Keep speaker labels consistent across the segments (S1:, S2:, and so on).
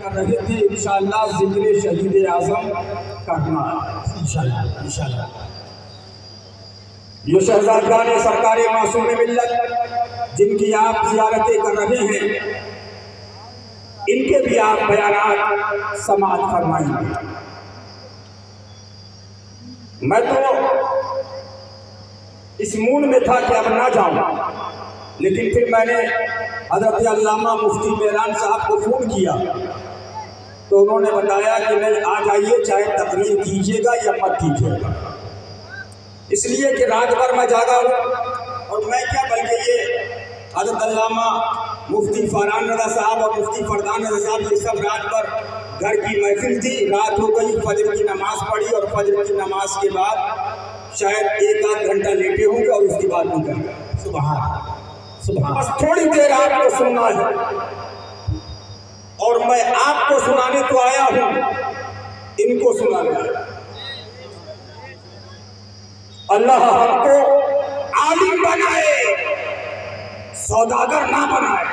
S1: کر رہے تھے، انشاءاللہ ذکر شہید اعظم کرنا انشاءاللہ۔ یہ شہزادگان سرکار معصوم ملت جن کی آپ زیارتیں کر رہے ہیں، ان کے بھی آپ بیانات سماعت فرمائیں گے۔ میں تو اس موڈ میں تھا کہ اب نہ جاؤں، لیکن پھر میں نے حضرت علامہ مفتی میران صاحب کو فون کیا تو انہوں نے بتایا کہ نہیں، آ جائیے، چاہے تقریر کیجیے گا یا مت کیجیے گا۔ اس لیے کہ رات بھر میں جاگا ہوں، اور میں کیا بلکہ یہ حضرت علامہ مفتی فرحان رضا صاحب اور مفتی فردان رضا صاحب، یہ سب رات بھر گھر کی محفل تھی، رات ہو گئی، فجر کی نماز پڑھی، اور فجر کی نماز کے بعد شاید 1 آدھ گھنٹہ لیٹے ہوں گے اور اس کے بعد نکل گئے۔ سبحان، بس تھوڑی دیر آپ کو سننا ہے، اور میں آپ کو سنانے تو آیا ہوں، ان کو سنانا ہے۔ اللہ ہم کو عالم بنائے، سوداگر نہ بنائے۔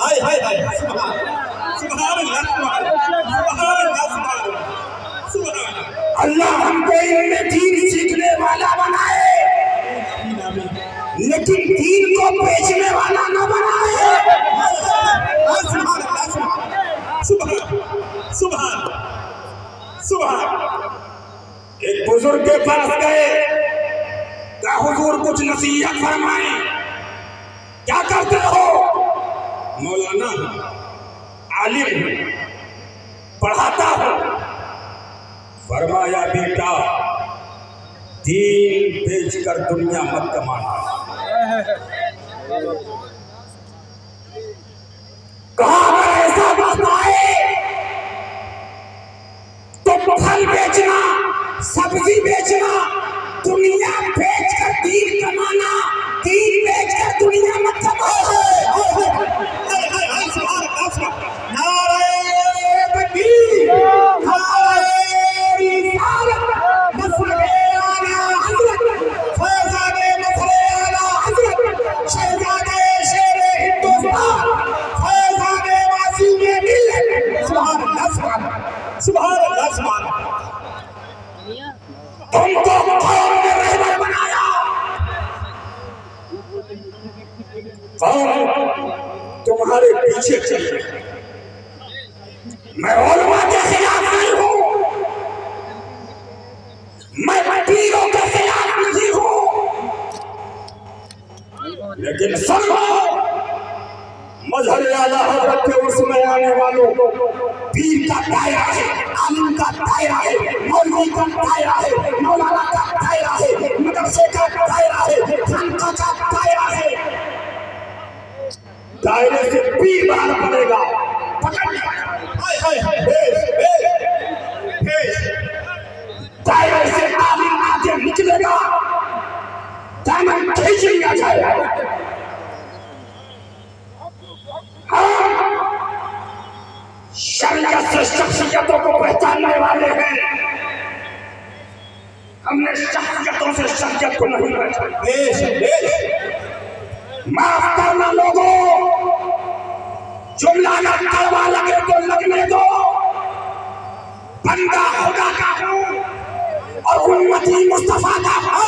S1: ہائے ہائے ہائے، سبحان اللہ، اللہ ہم کو علم دین سیکھنے والا بنائے، لیکن دین کو بیچنے والا نہ بنائے۔ سبحان۔ ایک بزرگ کے پاس گئے، کہا حضور کچھ نصیحت فرمائیں، کیا کرتے ہو؟ مولانا عالم ہوں، پڑھاتا ہوں۔ فرمایا بیٹا، دین بیچ کر دنیا مت کمانا۔ کہا اگر ایسا بات آئے تو پھل بیچنا، سبزی بیچنا، دنیا بیچ کر دین کمانا، دین بیچ کر دنیا مت کمانا۔ تم کو قوم نے رہبر بنایا، قوم تمہارے پیچھے چل رہی ہے۔ میں علماء کے خلاف نہیں ہوں، میں پیروں کے خلاف نہیں ہوں، لیکن سنو، مظہر اعلیٰ حضرت کے عرص میں آنے والوں، پیر کا دائرہ ہے، عالم کا دائرہ ہے، مولوی کا دائرہ ہے، مولانا کا دائرہ ہے، مدرسے کا دائرہ ہے، خانقاہ کا دائرہ ہے۔ دائرے سے پیر باہر پڑے گا، پکڑ دائرے سے عالم آگے نکلے گا، دامن کھینچ لیا جائے گا۔ شریعت سے شخصیتوں کو پہچاننے والے ہیں، ہم نے شخصیتوں سے شریعت کو نہیں پہچانا۔ معاف کرنا لوگوں، جملہ نہ کڑوا لگے تو لگنے دو، بندہ خدا کا ہوں اور امتی مصطفیٰ کا ہوں۔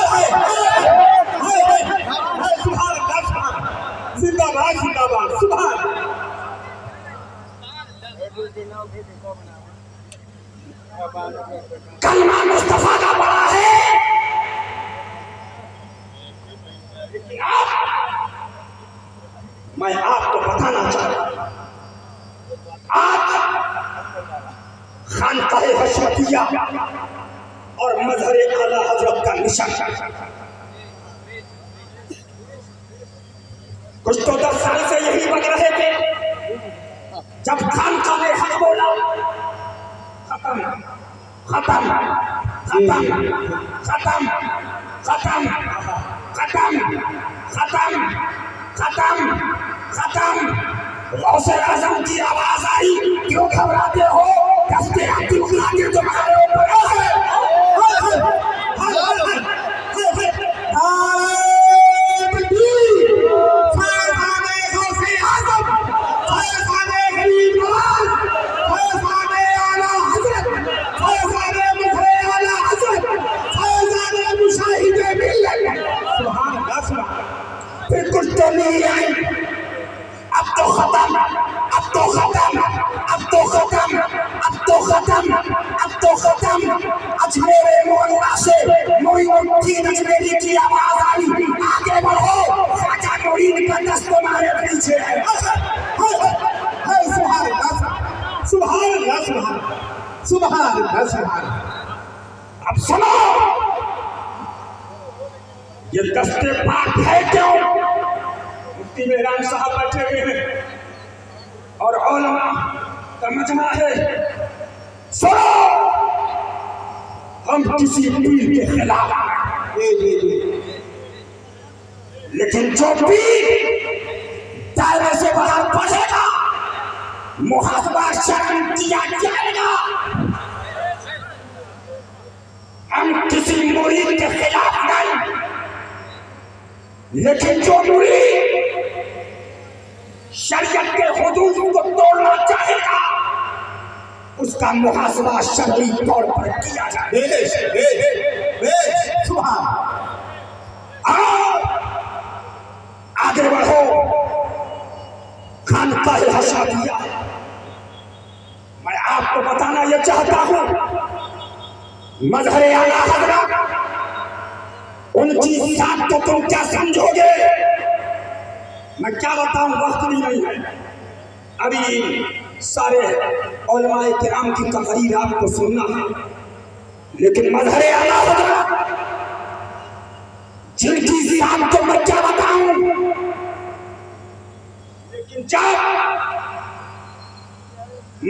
S1: زندہ باد، زندہ باد، سبحان۔ کلمہ مصطفیٰ کا بڑا ہے، لیکن میں آپ کو بتانا چاہتا ہوں، آج خانقاہ حشمتیہ اور مظہر اعلیٰ حضرت کا نشان، کچھ تو 10 سال سے یہی بک رہے تھے، جب خانقاہ نے حق بولا، ختم ختم ختم ختم ختم ختم ختم ختم ختم۔ غوث اعظم کی آواز آئی، کیوں گھبراتے ہو؟ دستے ہاتھی اٹھا کے تمہارے اوپر تین اجمیری کی آواز آئی آگے بڑھو خواجہ معین کا دست تمہارے پیچھے ہے.
S2: سبحان اللہ سبحان اللہ سبحان اللہ سبحان اللہ.
S1: اب سنو یہ دست پاک ہے کیوں؟ مفتی مہران صاحب بیٹھے ہوئے ہیں اور علماء کا مجمع ہے. سنو ہم کسی پیر کے خلاف ہیں لیکن جو پیر دائرے سے باہر پڑے گا محاسبہ شرم کیا جائے گا. ہم کسی مرید کے خلاف نہیں لیکن جو مرید شریعت کے حدود کو توڑنا چاہے گا اس کا محاسبہ شرعی طور پر کیا جائے.
S2: سبحان
S1: آگے بڑھو خانقاہ حشادیہ. میں آپ کو بتانا یہ چاہتا ہوں مظہر اعلیٰ حضرت ان کی ذات کو تم کیا سمجھو گے؟ میں کیا بتاؤں وقت بھی نہیں ہے. ابھی سارے علماء کرام کی تقریر آپ کو سننا ہے لیکن مظہر اعلیٰ حضرت جن کی ذات کو میں کیا بتاؤں. لیکن جب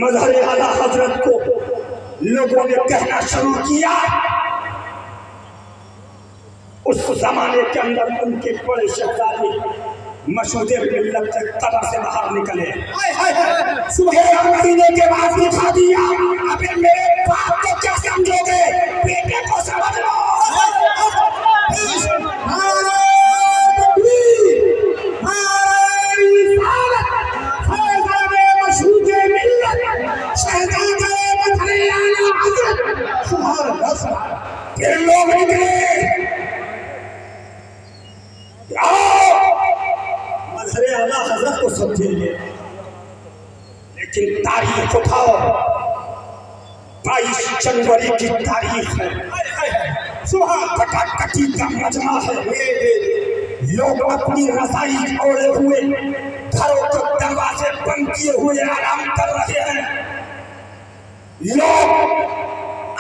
S1: مظہر اعلیٰ حضرت کو لوگوں نے کہنا شروع کیا اس زمانے کے اندر ان کے بڑے شہزادے مشہود ملت کے قبر سے باہر نکلے. صبح مہینے کے بعد دکھا دیا. ابھی میرے باپ کو کیا سمجھو گے؟ بیٹے کو سمجھ لو. پھر لوگ نکلے مظہر اعلیٰ حضرت کو سمجھیں گے لیکن تاریخ اٹھاؤ 22 جنوری کی تاریخ ہے. کٹاکٹی کا مجمع ہے. لوگ اپنی رضائی اوڑے ہوئے گھروں کے دروازے بند کیے ہوئے آرام کر رہے ہیں. لوگ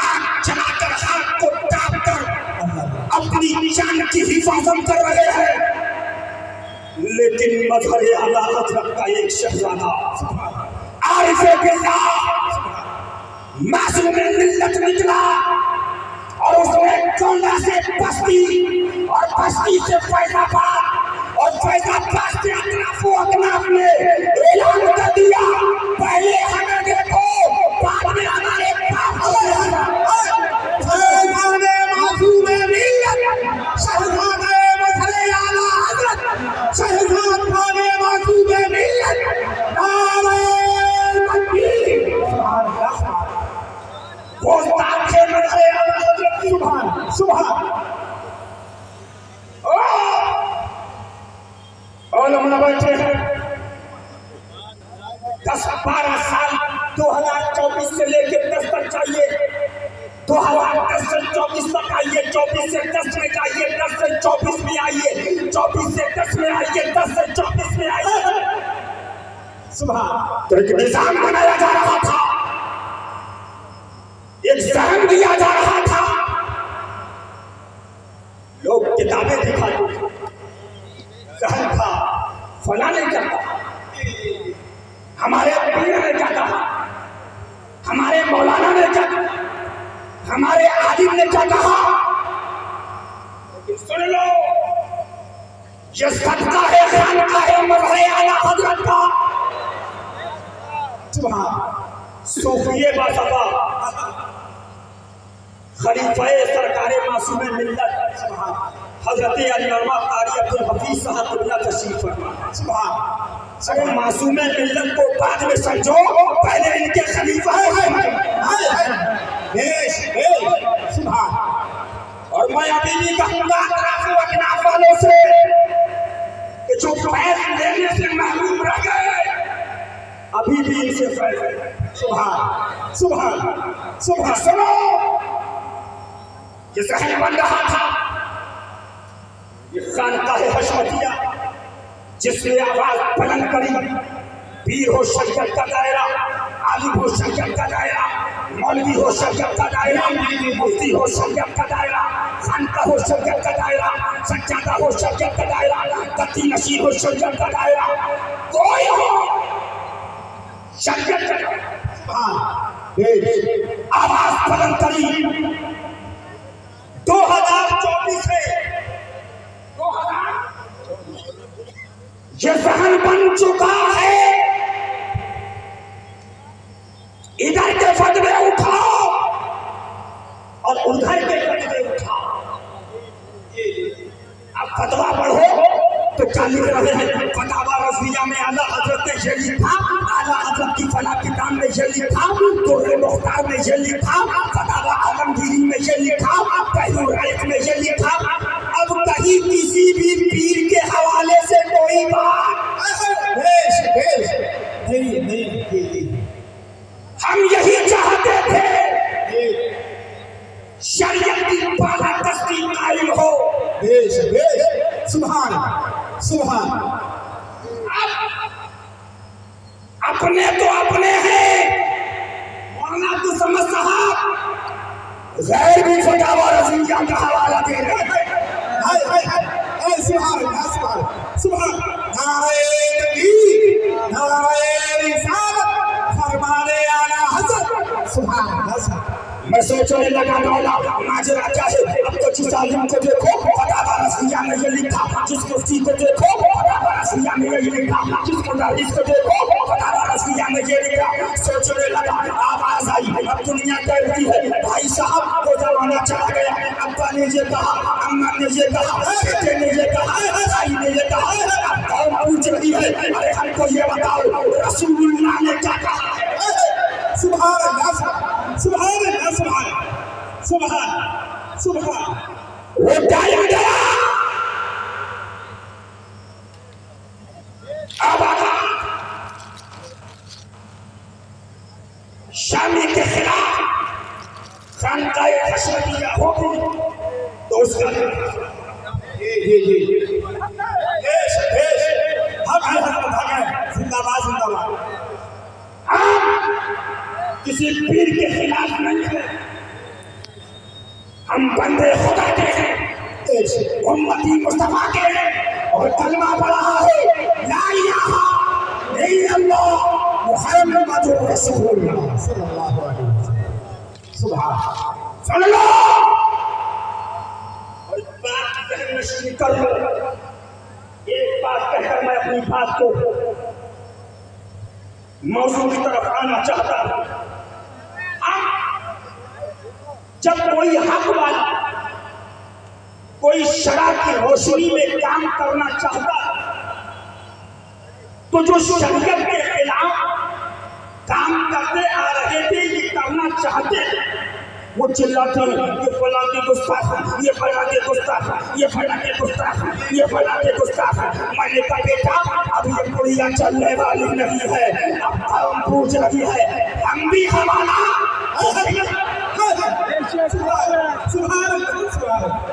S1: آگ جلا کر ہاتھ کو ڈانپ کر اپنی جان کی حفاظت کر رہے ہیں لیکن مظہر اعلیٰ حضرت کا ایک شہزادہ عارف باللہ معصوم ملت نکلا اور اس نے گونڈا سے بستی اور بستی سے فیض آباد اور فیض آباد سے اطراف و اکناف میں اعلان کر دیا پہلے ہمیں دیکھو بعد میں ہمارے باپ معصوم ملت شہزادہ مظہر اعلیٰ حضرت شہزاد خان معصوم ملت نعرہ تکبیر. گستاخ مظہر اعلیٰ حضرت سبحان سبحان. علماء بیٹھے ہیں 10-12 سال 2024 سے لے کے 10 تک چاہیے 2010 سے 24 تک آئیے 24 سے 10 میں جائیے 10 سے 24 میں آئیے 24 سے 10 میں آئیے 10 سے 24 میں آئیے.
S2: سبحان
S1: تو ایک نظام بنایا جا رہا تھا ایک ذہن دیا جا رہا تھا. لوگ کتابیں دکھاتے تھے ذہن تھا فلاں نے کیا کہا ہمارے پیر نے کیا کہا ہمارے مولانا نے کیا کہا ہمارے عالم نے کیا کہا. لیکن سن لو یہ صدقہ ہے خانقاہ مظہر اعلیٰ حضرت کا.
S2: سبحان
S1: صوفیے باصفا خلیفہ سرکار معصوم ملت حضرت علامہ قاری عبدالحفیظ صاحب قبلہ تشریف فرما.
S2: سبحان
S1: معصوم ملت کو بعد میں سمجھو پہلے ان کے خلیفہ
S2: سبحان.
S1: اور میں ابھی بھی کہوں گا اطراف و اکناف والوں سے کہ جو فیض لینے سے محروم رہ گئے ابھی بھی ان سے فیض ہے.
S2: سبحان سبحان سبحان.
S1: سنو یہ ذہن بن رہا تھا یہ خانقاہ حشمتیہ جس نے آواز بلند کری، پیر ہو شریعت کا دائرہ، عالم ہو شریعت کا دائرہ، مولوی ہو شریعت کا دائرہ، مفتی ہو شریعت کا دائرہ، خانقاہ ہو شریعت کا دائرہ، سجادہ ہو شریعت کا دائرہ، گدی نشین ہو شریعت کا دائرہ، کوئی ہو شریعت کا آواز بلند کری۔ 2024 میں یہ ذہن بن چکا ہے، ادھر کے فتوے اٹھاؤ اور ادھر کے فتوے اٹھاؤ۔ اب فتوا پڑھو تو کیا لکھ رہے ہیں؟ فتاوی رضویہ میں اعلیٰ حضرت نے یہ لکھا، اعلیٰ حضرت کی فلاں کتاب میں یہ لکھا، درر مختار میں یہ لکھا، فتاوی عالمگیری میں یہ لکھا، تحریر العلم میں یہ لکھا۔ اب کہیں کسی بھی پیر کے حوالے سے کوئی بات نہیں، ہم یہی چاہتے تھے شریعت کی بالا دستی قائم ہو۔
S2: سبحان سبحان،
S1: اپنے تو اپنے ہیں، مولانا عبدالصمد صاحب غیر بھی فتاوی رضویہ کا حوالہ دے رہے ہیں۔
S2: سبحان سبحان سبحان، نعرہ تکبیر، نعرہ رسالت، فرمان اعلیٰ حضرت، سبحان سبحان۔
S1: میں سوچنے لگا مولا ماجرا کیا ہے؟ اب تو جس عالم کو دیکھو فتاوی رضویہ میں یہ لکھا، جس مفتی کو دیکھو فتاوی رضویہ میں یہ لکھا، جس مدرس کو دیکھو فتاوی رضویہ میں یہ لکھا۔ سوچنے لگا، آواز آئی، اب دنیا کہتی ہے بھائی صاحب وہ زمانہ چلا گیا، ابا نے یہ کہا، اماں نے یہ کہا، بیٹے نے یہ کہا، بھائی نے یہ کہا، اب قوم پوچھ رہی ہے ارے ہم کو یہ بتاؤ رسول اللہ نے کیا کہا ہے؟
S2: سبحان اللہ سبحان اللہ سبحان سبحان سبحان۔
S1: وہ ڈایا گیا، اب آقا شامی کے خلاف خانقاہ حشمتیہ ہوگی تو اس کا
S2: زندہ باد زندہ باد۔
S1: ہم کسی پیر کے خلاف نہیں ہیں، ہم بندے خدا کے ہیں، امتی مصطفیٰ کے ہیں، اور کلمہ پڑھا ہے لا الہ الا اللہ محمد رسول اللہ
S2: صلی اللہ علیہ وسلم، سبحان۔
S1: سن لو اور بات ذہن نشین کر لو۔ ایک بات کہہ کر میں اپنی بات کو موضوع کی طرف آنا چاہتا ہوں۔ جب کوئی حق والا کوئی شرع کی روشنی میں کام کرنا چاہتا تو جو شریعت کے خلاف کام کرتے آ رہے تھے یہ کرنا چاہتے وہ چلاتے یہ فلاں کے گستاخ، یہ فلاں کے گستاخ، یہ فلاں کے گستاخ، یہ فلاں کے گستاخ۔ میں نے کہا بیٹا اب یہ پڑیا چلنے والی نہیں ہے، اب قوم پوچھ رہی ہے ہم بھی ہمارا
S2: سبحان اللہ سبحان۔